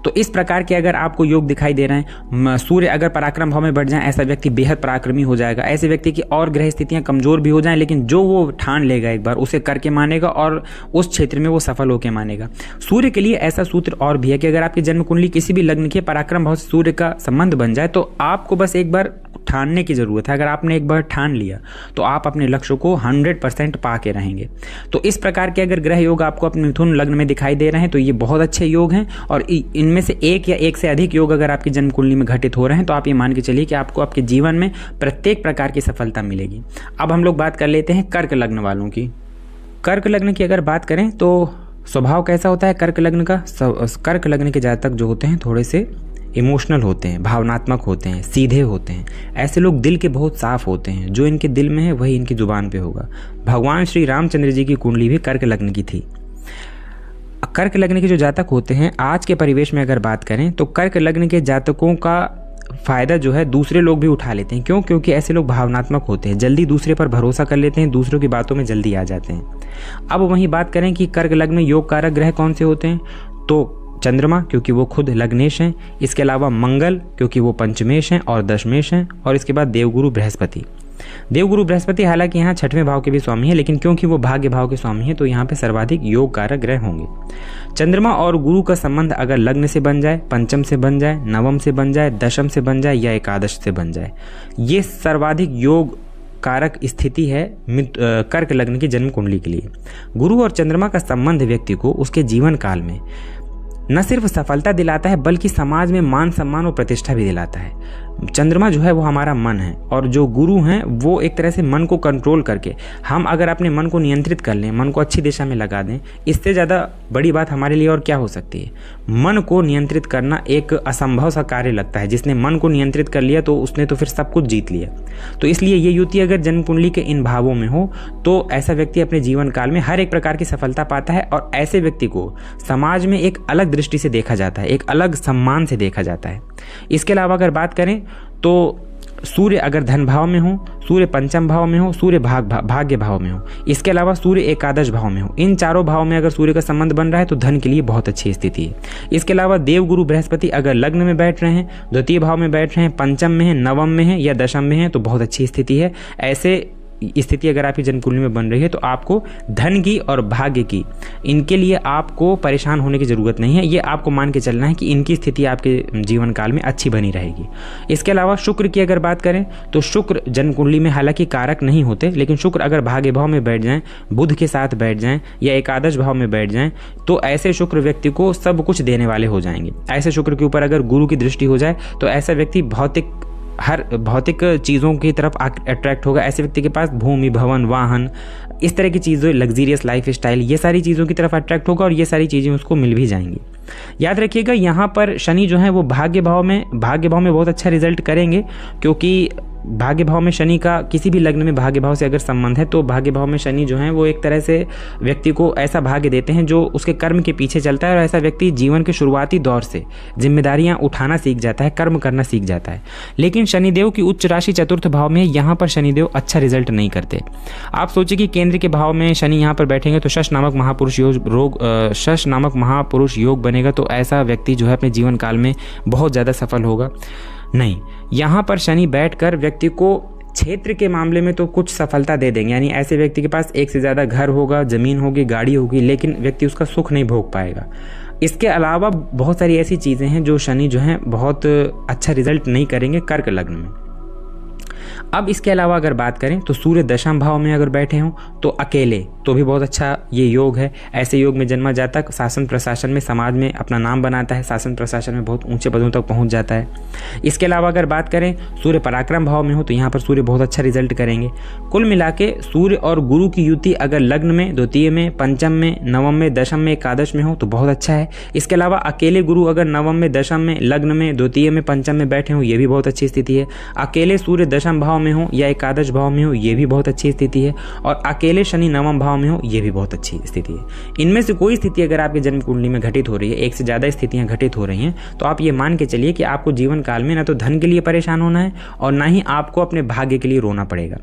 तो इस प्रकार के अगर आपको योग दिखाई दे रहे हैं, सूर्य अगर पराक्रम भाव में बढ़ जाए, ऐसा व्यक्ति बेहद पराक्रमी हो जाएगा। ऐसे व्यक्ति की और ग्रह स्थितियां कमजोर भी हो जाएं, लेकिन जो वो ठान लेगा एक बार, उसे करके मानेगा और उस क्षेत्र में वो सफल होकर मानेगा। सूर्य के लिए ऐसा सूत्र और भी है कि अगर आपकी जन्म कुंडली किसी भी लग्न के पराक्रम भाव से सूर्य का संबंध बन जाए तो आपको बस एक बार ठानने की जरूरत है। अगर आपने एक बार ठान लिया तो आप अपने लक्ष्य को 100% पा के रहेंगे। तो इस प्रकार के अगर ग्रह योग आपको अपने मिथुन लग्न में दिखाई दे रहे हैं तो ये बहुत अच्छे योग हैं, और इनमें से एक या एक से अधिक योग अगर आपकी जन्म कुंडली में घटित हो रहे हैं तो आप ये मान के चलिए कि आपको आपके जीवन में प्रत्येक प्रकार की सफलता मिलेगी। अब हम लोग बात कर लेते हैं कर्क लग्न वालों की। कर्क लग्न की अगर बात करें तो स्वभाव कैसा होता है कर्क लग्न का? कर्क लग्न के जातक जो होते हैं थोड़े से इमोशनल होते हैं, भावनात्मक होते हैं, सीधे होते हैं। ऐसे लोग दिल के बहुत साफ होते हैं, जो इनके दिल में है वही इनकी जुबान पे होगा। भगवान श्री रामचंद्र जी की कुंडली भी कर्क लग्न की थी। कर्क लग्न के जो जातक होते हैं, आज के परिवेश में अगर बात करें तो कर्क लग्न के जातकों का फायदा जो है दूसरे लोग भी उठा लेते हैं। क्यों? क्योंकि ऐसे लोग भावनात्मक होते हैं, जल्दी दूसरे पर भरोसा कर लेते हैं, दूसरों की बातों में जल्दी आ जाते हैं। अब वहीं बात करें कि कर्क लग्न में योग कारक ग्रह कौन से होते हैं, तो चंद्रमा, क्योंकि वो खुद लग्नेश हैं। इसके अलावा मंगल, क्योंकि वो पंचमेश हैं और दशमेश हैं। और इसके बाद देवगुरु बृहस्पति। देवगुरु बृहस्पति हालांकि यहाँ 6वें भाव के भी स्वामी है, लेकिन क्योंकि वो भाग्य भाव के स्वामी है तो यहाँ पे सर्वाधिक योग कारक ग्रह होंगे। चंद्रमा और गुरु का संबंध अगर लग्न से बन जाए, पंचम से बन जाए, नवम से बन जाए, दशम से बन जाए या एकादश से बन जाए, ये सर्वाधिक योग कारक स्थिति है कर्क लग्न की जन्म कुंडली के लिए। गुरु और चंद्रमा का संबंध व्यक्ति को उसके जीवन काल में न सिर्फ सफलता दिलाता है बल्कि समाज में मान सम्मान और प्रतिष्ठा भी दिलाता है। चंद्रमा जो है वो हमारा मन है, और जो गुरु हैं वो एक तरह से मन को कंट्रोल करके, हम अगर अपने मन को नियंत्रित कर लें, मन को अच्छी दिशा में लगा दें, इससे ज़्यादा बड़ी बात हमारे लिए और क्या हो सकती है। मन को नियंत्रित करना एक असंभव सा कार्य लगता है। जिसने मन को नियंत्रित कर लिया तो उसने तो फिर सब कुछ जीत लिया। तो इसलिए ये युति अगर जन्म कुंडली के इन भावों में हो तो ऐसा व्यक्ति अपने जीवन काल में हर एक प्रकार की सफलता पाता है, और ऐसे व्यक्ति को समाज में एक अलग दृष्टि से देखा जाता है, एक अलग सम्मान से देखा जाता है। इसके अलावा अगर बात करें तो सूर्य अगर धन भाव में हो, सूर्य पंचम भाव में हो, सूर्य भाग्य भाव में हो, इसके अलावा सूर्य एकादश भाव में हो, इन चारों भाव में अगर सूर्य का संबंध बन रहा है तो धन के लिए बहुत अच्छी स्थिति है। इसके अलावा देवगुरु बृहस्पति अगर लग्न में बैठ रहे हैं, द्वितीय भाव में बैठ रहे हैं, पंचम में है, नवम में है या दशम में है तो बहुत अच्छी स्थिति है। ऐसे स्थिति अगर आपकी जन्म कुंडली में बन रही है तो आपको धन की और भाग्य की, इनके लिए आपको परेशान होने की ज़रूरत नहीं है। ये आपको मान के चलना है कि इनकी स्थिति आपके जीवन काल में अच्छी बनी रहेगी। इसके अलावा शुक्र की अगर बात करें तो शुक्र जन्म कुंडली में हालांकि कारक नहीं होते, लेकिन शुक्र अगर भाग्य भाव में बैठ जाएं, बुध के साथ बैठ जाएं या एकादश भाव में बैठ जाएं तो ऐसे शुक्र व्यक्ति को सब कुछ देने वाले हो जाएंगे। ऐसे शुक्र के ऊपर अगर गुरु की दृष्टि हो जाए तो ऐसा व्यक्ति हर भौतिक चीज़ों की तरफ अट्रैक्ट होगा। ऐसे व्यक्ति के पास भूमि, भवन, वाहन, इस तरह की चीज़ें, लग्जीरियस लाइफ स्टाइल, ये सारी चीज़ों की तरफ अट्रैक्ट होगा और ये सारी चीज़ें उसको मिल भी जाएंगी। याद रखिएगा यहाँ पर शनि जो है वो भाग्य भाव में बहुत अच्छा रिजल्ट करेंगे, क्योंकि भाग्य भाव में शनि का किसी भी लग्न में भाग्य भाव से अगर संबंध है तो भाग्य भाव में शनि जो है वो एक तरह से व्यक्ति को ऐसा भाग्य देते हैं जो उसके कर्म के पीछे चलता है, और ऐसा व्यक्ति जीवन के शुरुआती दौर से जिम्मेदारियां उठाना सीख जाता है, कर्म करना सीख जाता है। लेकिन शनिदेव की उच्च राशि चतुर्थ भाव में, यहाँ पर शनिदेव अच्छा रिजल्ट नहीं करते। आप सोचिए कि केंद्र के भाव में शनि यहाँ पर बैठेंगे तो शश नामक महापुरुष योग बनेगा, तो ऐसा व्यक्ति जो है अपने जीवन काल में बहुत ज़्यादा सफल होगा नहीं। यहाँ पर शनि बैठकर व्यक्ति को क्षेत्र के मामले में तो कुछ सफलता दे देंगे, यानी ऐसे व्यक्ति के पास एक से ज़्यादा घर होगा, ज़मीन होगी, गाड़ी होगी, लेकिन व्यक्ति उसका सुख नहीं भोग पाएगा। इसके अलावा बहुत सारी ऐसी चीज़ें हैं जो शनि जो है बहुत अच्छा रिजल्ट नहीं करेंगे कर्क लग्न में। अब इसके अलावा अगर बात करें तो सूर्य दशम भाव में अगर बैठे हों तो अकेले तो भी बहुत अच्छा ये योग है। ऐसे योग में जन्मा जातक शासन प्रशासन में, समाज में अपना नाम बनाता है, शासन प्रशासन में बहुत ऊंचे पदों तक पहुंच जाता है। इसके अलावा अगर बात करें सूर्य पराक्रम भाव में हो तो यहाँ पर सूर्य बहुत अच्छा रिजल्ट करेंगे। कुल मिला के सूर्य और गुरु की युति अगर लग्न में, द्वितीय में, पंचम में, नवम में, दशम में, एकादश में हो तो बहुत अच्छा है। इसके अलावा अकेले गुरु अगर नवम में, दशम में, लग्न में, द्वितीय में, पंचम में बैठे हों ये भी बहुत अच्छी स्थिति है। अकेले सूर्य दशम भाव में हो या एकादश भाव में हो ये भी बहुत अच्छी स्थिति है। और अकेले शनि नवम भाव में हो ये भी बहुत अच्छी स्थिति है। इनमें से कोई स्थिति अगर आपके जन्म कुंडली में घटित हो रही है, एक से ज़्यादा स्थितियां घटित हो रही हैं, तो आप ये मान के चलिए कि आपको जीवन काल में ना तो धन के लिए परेशान होना है और ना ही आपको अपने भाग्य के लिए रोना पड़ेगा।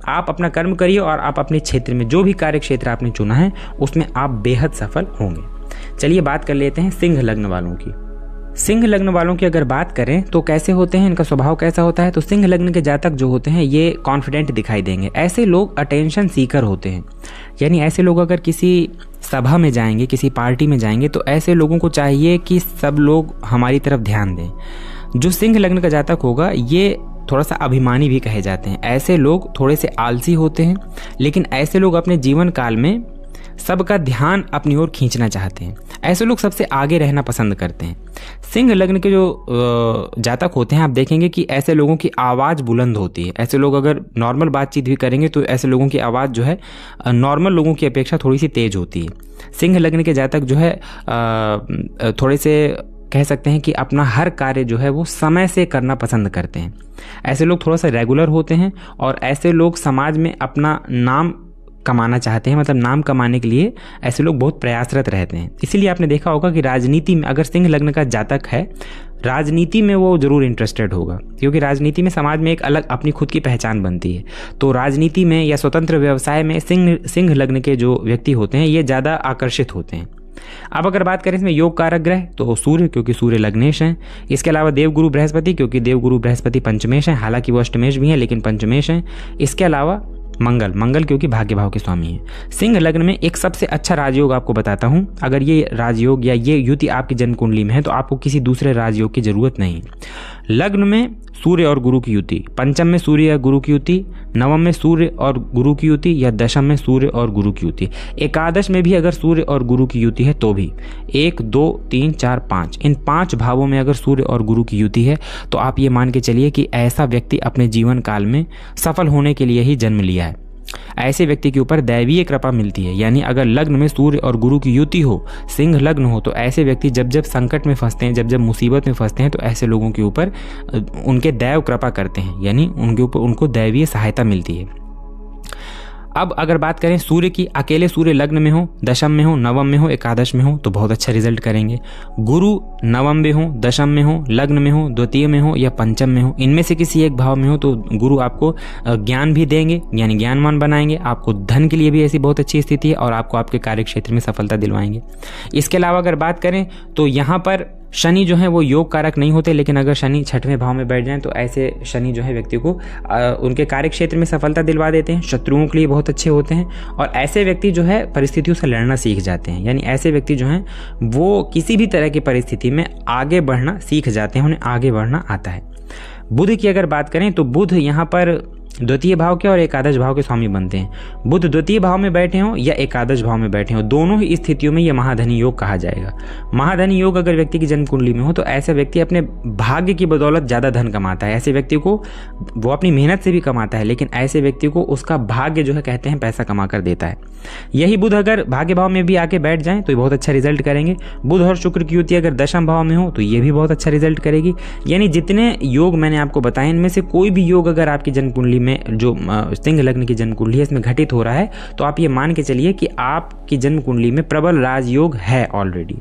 आप अपना कर्म करिए और आप अपने क्षेत्र में जो भी कार्य क्षेत्र आपने चुना है उसमें आप बेहद सफल होंगे। चलिए बात कर लेते हैं सिंह लग्न वालों की। सिंह लग्न वालों की अगर बात करें तो कैसे होते हैं, इनका स्वभाव कैसा होता है। तो सिंह लग्न के जातक जो होते हैं ये कॉन्फिडेंट दिखाई देंगे। ऐसे लोग अटेंशन सीकर होते हैं, यानी ऐसे लोग अगर किसी सभा में जाएंगे, किसी पार्टी में जाएंगे तो ऐसे लोगों को चाहिए कि सब लोग हमारी तरफ ध्यान दें। जो सिंह लग्न का जातक होगा ये थोड़ा सा अभिमानी भी कहे जाते हैं। ऐसे लोग थोड़े से आलसी होते हैं, लेकिन ऐसे लोग अपने जीवन काल में सबका ध्यान अपनी ओर खींचना चाहते हैं। ऐसे लोग सबसे आगे रहना पसंद करते हैं। सिंह लग्न के जो जातक होते हैं आप देखेंगे कि ऐसे लोगों की आवाज़ बुलंद होती है। ऐसे लोग अगर नॉर्मल बातचीत भी करेंगे तो ऐसे लोगों की आवाज़ जो है नॉर्मल लोगों की अपेक्षा थोड़ी सी तेज होती है। सिंह लग्न के जातक जो है थोड़े से कह सकते हैं कि अपना हर कार्य जो है वो समय से करना पसंद करते हैं। ऐसे लोग थोड़ा सा रेगुलर होते हैं और ऐसे लोग समाज में अपना नाम कमाना चाहते हैं, मतलब नाम कमाने के लिए ऐसे लोग बहुत प्रयासरत रहते हैं। इसीलिए आपने देखा होगा कि राजनीति में अगर सिंह लग्न का जातक है, राजनीति में वो जरूर इंटरेस्टेड होगा, क्योंकि राजनीति में समाज में एक अलग अपनी खुद की पहचान बनती है। तो राजनीति में या स्वतंत्र व्यवसाय में सिंह लग्न के जो व्यक्ति होते हैं ये ज़्यादा आकर्षित होते हैं। अब अगर बात करें इसमें योग कारक ग्रह तो सूर्य, क्योंकि सूर्य लग्नेश हैं। इसके अलावा देवगुरु बृहस्पति, क्योंकि देवगुरु बृहस्पति पंचमेश हैं, हालांकि वो अष्टमेश भी हैं लेकिन पंचमेश हैं। इसके अलावा मंगल, क्योंकि भाग्य भाव के स्वामी है। सिंह लग्न में एक सबसे अच्छा राजयोग आपको बताता हूं। अगर ये राजयोग या ये युति आपकी जन्म कुंडली में है तो आपको किसी दूसरे राजयोग की जरूरत नहीं। लग्न में सूर्य और गुरु की युति, पंचम में सूर्य या गुरु की युति, नवम में सूर्य और गुरु की युति या दशम में सूर्य और गुरु की युति, एकादश में भी अगर सूर्य और गुरु की युति है तो भी 1, 2, 3, 4, 5 इन 5 भावों में अगर सूर्य और गुरु की युति है तो आप ये मान के चलिए कि ऐसा व्यक्ति अपने जीवन काल में सफल होने के लिए ही जन्म लिया है। ऐसे व्यक्ति के ऊपर दैवीय कृपा मिलती है। यानी अगर लग्न में सूर्य और गुरु की युति हो, सिंह लग्न हो, तो ऐसे व्यक्ति जब जब संकट में फंसते हैं, जब जब मुसीबत में फंसते हैं तो ऐसे लोगों के ऊपर उनके दैव कृपा करते हैं, यानी उनके ऊपर उनको दैवीय सहायता मिलती है। अब अगर बात करें सूर्य की, अकेले सूर्य लग्न में हो, दशम में हो, नवम में हो, एकादश में हो तो बहुत अच्छा रिजल्ट करेंगे। गुरु नवम में हो, दशम में हो, लग्न में हो, द्वितीय में हो या पंचम में हो, इनमें से किसी एक भाव में हो तो गुरु आपको ज्ञान भी देंगे, यानी ज्ञानवान बनाएंगे। आपको धन के लिए भी ऐसी बहुत अच्छी स्थिति है और आपको आपके कार्य क्षेत्र में सफलता दिलवाएंगे। इसके अलावा अगर बात करें तो यहाँ पर शनि जो है वो योग कारक नहीं होते, लेकिन अगर शनि 6वें भाव में बैठ जाएं तो ऐसे शनि जो है व्यक्ति को उनके कार्य क्षेत्र में सफलता दिलवा देते हैं। शत्रुओं के लिए बहुत अच्छे होते हैं और ऐसे व्यक्ति जो है परिस्थितियों से लड़ना सीख जाते हैं। यानी ऐसे व्यक्ति जो हैं वो किसी भी तरह की परिस्थिति में आगे बढ़ना सीख जाते हैं, उन्हें आगे बढ़ना आता है। बुध की अगर बात करें तो बुध यहाँ पर द्वितीय भाव के और एकादश भाव के स्वामी बनते हैं। बुध द्वितीय भाव में बैठे हों या एकादश भाव में बैठे हों, दोनों ही स्थितियों में यह महाधनी योग कहा जाएगा। महाधनी योग अगर व्यक्ति की जन्म कुंडली में हो तो ऐसा व्यक्ति अपने भाग्य की बदौलत ज़्यादा धन कमाता है। ऐसे व्यक्ति को वो अपनी मेहनत से भी कमाता है, लेकिन ऐसे व्यक्ति को उसका भाग्य जो है कहते हैं पैसा कमा कर देता है। यही बुध अगर भाग्य भाव में भी आके बैठ जाएं तो ये बहुत अच्छा रिजल्ट करेंगे। बुध और शुक्र की युति अगर दशम भाव में हो तो ये भी बहुत अच्छा रिजल्ट करेगी। यानी जितने योग मैंने आपको बताए इनमें से कोई भी योग अगर आपकी जन्म कुंडली में जो सिंह लग्न की जन्म कुंडली है इसमें घटित हो रहा है तो आप ये मान के चलिए कि आपकी जन्म कुंडली में प्रबल राजयोग है ऑलरेडी।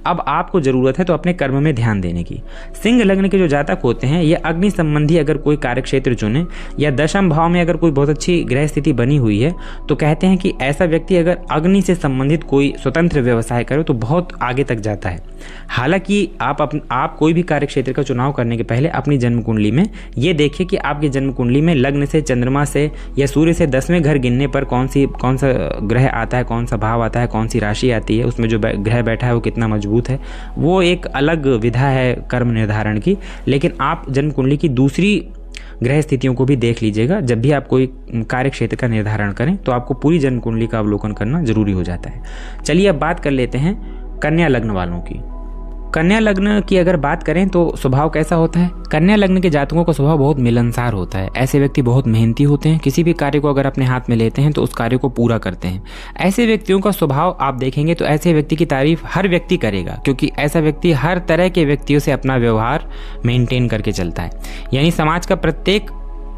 अब आपको जरूरत है तो अपने कर्म में ध्यान देने की। सिंह लग्न के जो जातक होते हैं ये अग्नि संबंधी अगर कोई कार्य क्षेत्र चुने या दशम भाव में अगर कोई बहुत अच्छी ग्रह स्थिति बनी हुई है तो कहते हैं कि ऐसा व्यक्ति अगर अग्नि से संबंधित कोई स्वतंत्र व्यवसाय करे तो बहुत आगे तक जाता है। हालांकि आप कोई भी कार्य क्षेत्र का चुनाव करने के पहले अपनी जन्म कुंडली में ये देखिए कि आपकी जन्म कुंडली में लग्न से, चंद्रमा से या सूर्य से 10वें घर गिनने पर कौन सा ग्रह आता है, कौन सा भाव आता है, कौन सी राशि आती है, उसमें जो ग्रह बैठा है वो कितना कितना मजबूत है, वो एक अलग विधा है कर्म निर्धारण की। लेकिन आप जन्म कुंडली की दूसरी ग्रह स्थितियों को भी देख लीजिएगा। जब भी आप कोई कार्य क्षेत्र का निर्धारण करें तो आपको पूरी जन्म कुंडली का अवलोकन करना जरूरी हो जाता है। चलिए अब बात कर लेते हैं कन्या लग्न वालों की। कन्या लग्न की अगर बात करें तो स्वभाव कैसा होता है? कन्या लग्न के जातकों का स्वभाव बहुत मिलनसार होता है। ऐसे व्यक्ति बहुत मेहनती होते हैं, किसी भी कार्य को अगर अपने हाथ में लेते हैं तो उस कार्य को पूरा करते हैं। ऐसे व्यक्तियों का स्वभाव आप देखेंगे तो ऐसे व्यक्ति की तारीफ हर व्यक्ति करेगा, क्योंकि ऐसा व्यक्ति हर तरह के व्यक्तियों से अपना व्यवहार मेंटेन करके चलता है। यानी समाज का प्रत्येक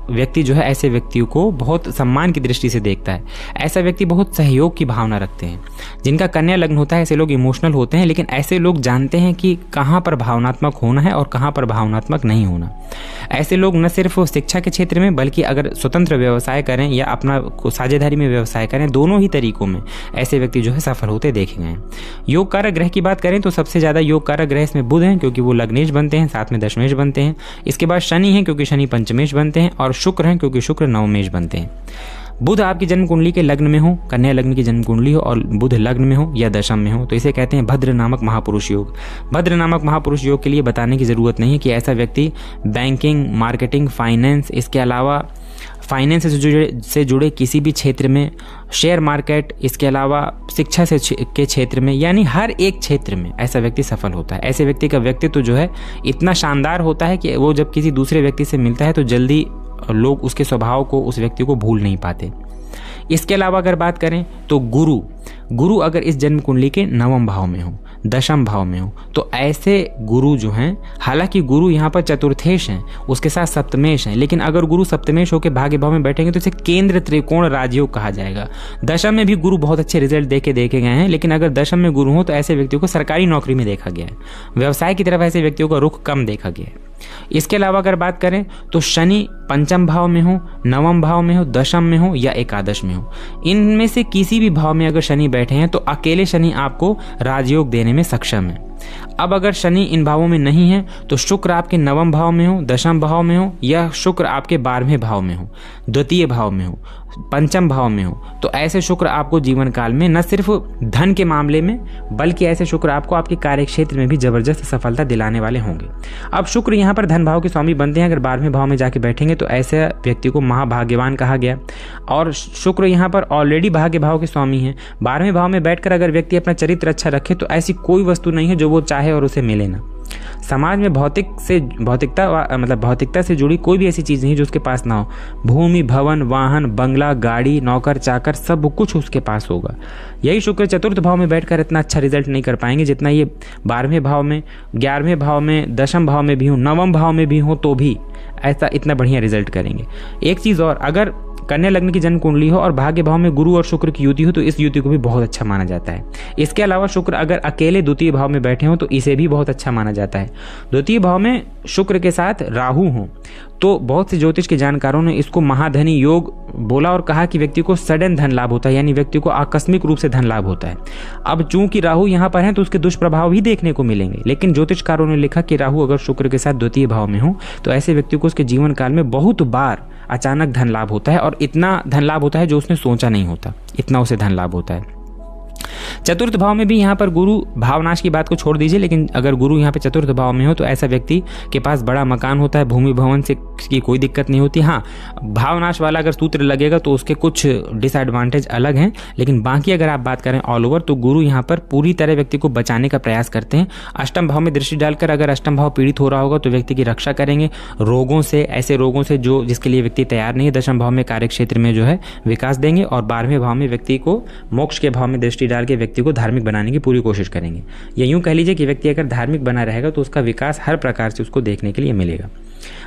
व्यक्ति जो है ऐसे व्यक्तियों को बहुत सम्मान की दृष्टि से देखता है। ऐसा व्यक्ति बहुत सहयोग की भावना रखते हैं। जिनका कन्या लग्न होता है ऐसे लोग इमोशनल होते हैं, लेकिन ऐसे लोग जानते हैं कि कहाँ पर भावनात्मक होना है और कहाँ पर भावनात्मक नहीं होना। ऐसे लोग न सिर्फ शिक्षा के क्षेत्र में बल्कि अगर स्वतंत्र व्यवसाय करें या अपना साझेदारी में व्यवसाय करें, दोनों ही तरीकों में ऐसे व्यक्ति जो है सफल होते देखे गए हैं। योग कारक ग्रह की बात करें तो सबसे ज़्यादा योग कारक ग्रह इसमें बुध हैं, क्योंकि वो लग्नेश बनते हैं, साथ में दशमेश बनते हैं। इसके बाद शनि हैं, क्योंकि शनि पंचमेश बनते हैं, और शुक्र हैं, क्योंकि शुक्र नवमेश बनते हैं। बुध आपकी जन्म कुंडली के लग्न में हो, कन्या लग्न की जन्म कुंडली हो और बुध लग्न में हो या दशम में हो, तो इसे कहते हैं भद्र नामक महापुरुष योग। भद्र नामक महापुरुष योग के लिए बताने की ज़रूरत नहीं है कि ऐसा व्यक्ति बैंकिंग, मार्केटिंग, फाइनेंस, इसके अलावा फाइनेंस से जुड़े किसी भी क्षेत्र में, शेयर मार्केट, इसके अलावा शिक्षा से के क्षेत्र में, यानी हर एक क्षेत्र में ऐसा व्यक्ति सफल होता है। ऐसे व्यक्ति का व्यक्तित्व जो है इतना शानदार होता है कि वो जब किसी दूसरे व्यक्ति से मिलता है तो जल्दी लोग उसके स्वभाव को, उस व्यक्ति को भूल नहीं पाते। इसके अलावा अगर बात करें तो गुरु अगर इस जन्म कुंडली के नवम भाव में हो, दशम भाव में हो, तो ऐसे गुरु जो हैं, हालांकि गुरु यहाँ पर चतुर्थेश हैं, उसके साथ सप्तमेश हैं, लेकिन अगर गुरु सप्तमेश होकर भाग्य भाव में बैठेंगे तो इसे केंद्र त्रिकोण राजयोग कहा जाएगा। दशम में भी गुरु बहुत अच्छे रिजल्ट देके देखे गए हैं, लेकिन अगर दशम में गुरु हो तो ऐसे व्यक्तियों को सरकारी नौकरी में देखा गया है। व्यवसाय की तरफ ऐसे व्यक्तियों का रुख कम देखा गया है। इसके अलावा अगर बात करें तो शनि पंचम भाव में हो, नवम भाव में हो, दशम में हो या एकादश में हो, इनमें से किसी भी भाव में अगर शनि बैठे हैं तो अकेले शनि आपको राजयोग देने में सक्षम है। अब अगर शनि इन भावों में नहीं है तो शुक्र आपके नवम भाव में हो, दशम भाव में हो, या शुक्र आपके 12वें भाव में हो, द्वितीय भाव में हो, पंचम भाव में हो, तो ऐसे शुक्र आपको जीवन काल में न सिर्फ धन के मामले में बल्कि ऐसे शुक्र आपको आपके कार्य क्षेत्र में भी जबरदस्त सफलता दिलाने वाले होंगे। अब शुक्र यहाँ पर धन भाव के स्वामी बनते हैं। अगर 12वें भाव में जाके बैठेंगे तो ऐसे व्यक्ति को महाभाग्यवान कहा गया, और शुक्र यहाँ पर ऑलरेडी भाग्य भाव के स्वामी हैं। 12वें भाव में बैठकर अगर व्यक्ति अपना चरित्र अच्छा रखे तो ऐसी कोई वस्तु नहीं है जो वो चाहे और उसे मिले ना। समाज में भौतिकता से जुड़ी कोई भी ऐसी चीज़ नहीं जो उसके पास ना हो। भूमि, भवन, वाहन, बंगला, गाड़ी, नौकर, चाकर, सब कुछ उसके पास होगा। यही शुक्र चतुर्थ भाव में बैठकर इतना अच्छा रिजल्ट नहीं कर पाएंगे जितना ये 12वें भाव में, 11वें भाव में, दशम भाव में भी हो, नवम भाव में भी हो तो भी ऐसा इतना बढ़िया रिजल्ट करेंगे। एक चीज़ और, अगर कन्या लग्न की जन्म कुंडली हो और भाग्य भाव में गुरु और शुक्र की युति हो तो इस युति को भी बहुत अच्छा माना जाता है। इसके अलावा शुक्र अगर अकेले द्वितीय भाव में बैठे हो तो इसे भी बहुत अच्छा माना जाता है। द्वितीय भाव में शुक्र के साथ राहु हो तो बहुत से ज्योतिष के जानकारों ने इसको महाधनी योग बोला और कहा कि व्यक्ति को सडन धन लाभ होता है, यानी व्यक्ति को आकस्मिक रूप से धन लाभ होता है। अब चूंकि राहु यहाँ पर है तो उसके दुष्प्रभाव भी देखने को मिलेंगे, लेकिन ज्योतिषकारों ने लिखा कि राहु अगर शुक्र के साथ द्वितीय भाव में हो तो ऐसे व्यक्ति को उसके जीवन काल में बहुत बार अचानक धन लाभ होता है, और इतना धन लाभ होता है जो उसने सोचा नहीं होता, इतना उसे धन लाभ होता है। चतुर्थ भाव में भी यहाँ पर गुरु, भावनाश की बात को छोड़ दीजिए, लेकिन अगर गुरु यहाँ पे चतुर्थ भाव में हो तो ऐसा व्यक्ति के पास बड़ा मकान होता है, भूमि भवन से की कोई दिक्कत नहीं होती। हाँ, भावनाश वाला अगर सूत्र लगेगा तो उसके कुछ डिसएडवांटेज अलग हैं, लेकिन बाकी अगर आप बात करें ऑल ओवर तो गुरु यहाँ पर पूरी तरह व्यक्ति को बचाने का प्रयास करते हैं। अष्टम भाव में दृष्टि डालकर अगर अष्टम भाव पीड़ित हो रहा होगा तो व्यक्ति की रक्षा करेंगे रोगों से, ऐसे रोगों से जो जिसके लिए व्यक्ति तैयार नहीं है। दशम भाव में कार्य क्षेत्र में जो है विकास देंगे, और 12वें भाव में व्यक्ति को मोक्ष के भाव में दृष्टि डाल के व्यक्ति को धार्मिक बनाने की पूरी कोशिश करेंगे। या यूं कह लीजिए कि व्यक्ति अगर धार्मिक बना रहेगा तो उसका विकास हर प्रकार से उसको देखने के लिए मिलेगा।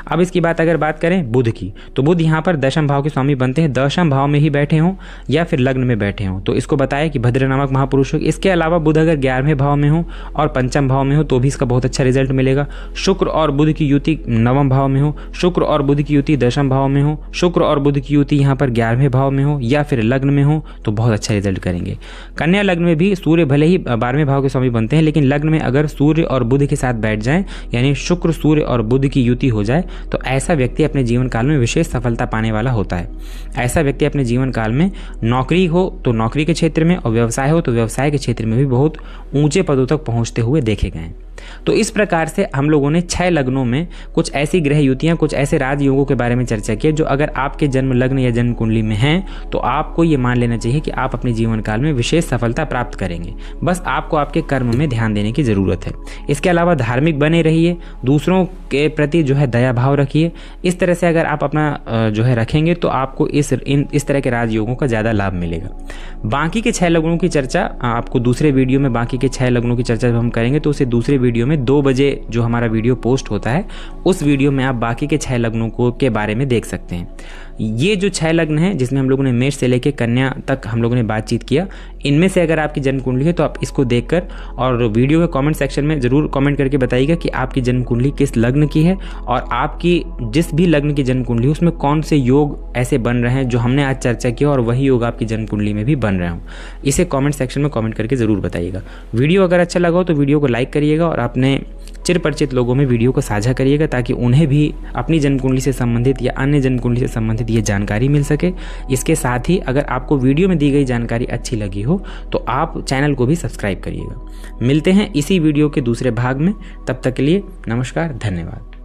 अब इसकी अगर बात करें बुध की, तो बुध यहाँ पर दशम भाव के स्वामी बनते हैं। दशम भाव में ही बैठे हों या फिर लग्न में बैठे हों तो इसको बताया कि भद्र नामक महापुरुष हो। इसके अलावा बुध अगर 11वें भाव में हो और पंचम भाव में हो तो भी इसका बहुत अच्छा रिजल्ट मिलेगा। शुक्र और बुध की युति नवम भाव में हो, शुक्र और बुध की युति दशम भाव में हो, शुक्र और बुध की युति यहाँ पर 11वें भाव में हो या फिर लग्न में हो तो बहुत अच्छा रिजल्ट करेंगे। कन्या लग्न में भी सूर्य भले ही 12वें भाव के स्वामी बनते हैं, लेकिन लग्न में अगर सूर्य और बुध के साथ बैठ जाएं, यानी शुक्र, सूर्य और बुध की युति हो जाए तो ऐसा व्यक्ति अपने जीवन काल में विशेष सफलता पाने वाला होता है। ऐसा व्यक्ति अपने जीवन काल में नौकरी हो तो नौकरी के क्षेत्र में और व्यवसाय हो तो व्यवसाय के क्षेत्र में भी बहुत ऊंचे पदों तक पहुंचते हुए देखे गए हैं। तो इस प्रकार से हम लोगों ने 6 लग्नों में कुछ ऐसी ग्रह युतियां, कुछ ऐसे राजयोगों के बारे में चर्चा की जो अगर आपके जन्म लग्न या जन्म कुंडली में हैं तो आपको ये मान लेना चाहिए कि आप अपने जीवन काल में विशेष सफलता प्राप्त करेंगे। बस आपको आपके कर्म में ध्यान देने की ज़रूरत है। इसके अलावा धार्मिक बने रहिए, दूसरों के प्रति जो है दया भाव रखिए। इस तरह से अगर आप अपना जो है रखेंगे तो आपको इस तरह के राजयोगों का ज़्यादा लाभ मिलेगा। बाकी के 6 लग्नों की चर्चा आपको दूसरे वीडियो में, बाकी के 6 लग्नों की चर्चा जब हम करेंगे तो उसे दूसरे वीडियो में 2 बजे जो हमारा वीडियो पोस्ट होता है उस वीडियो में आप बाकी के 6 लग्नों को के बारे में देख सकते हैं। ये जो 6 लग्न हैं जिसमें हम लोगों ने मेष से लेकर कन्या तक हम लोगों ने बातचीत किया, इनमें से अगर आपकी जन्म कुंडली है तो आप इसको देखकर और वीडियो के कमेंट सेक्शन में ज़रूर कमेंट करके बताइएगा कि आपकी जन्म कुंडली किस लग्न की है और आपकी जिस भी लग्न की जन्म कुंडली उसमें कौन से योग ऐसे बन रहे हैं जो हमने आज चर्चा किया और वही योग आपकी जन्म कुंडली में भी बन रहे हों। इसे कमेंट सेक्शन में कमेंट करके ज़रूर बताइएगा। वीडियो अगर अच्छा लगा हो तो वीडियो को लाइक करिएगा और अपने चिर परिचित लोगों में वीडियो को साझा करिएगा ताकि उन्हें भी अपनी जन्म कुंडली से संबंधित या अन्य जन्म कुंडली से संबंधित ये जानकारी मिल सके। इसके साथ ही अगर आपको वीडियो में दी गई जानकारी अच्छी लगी हो तो आप चैनल को भी सब्सक्राइब करिएगा। मिलते हैं इसी वीडियो के दूसरे भाग में, तब तक के लिए नमस्कार, धन्यवाद।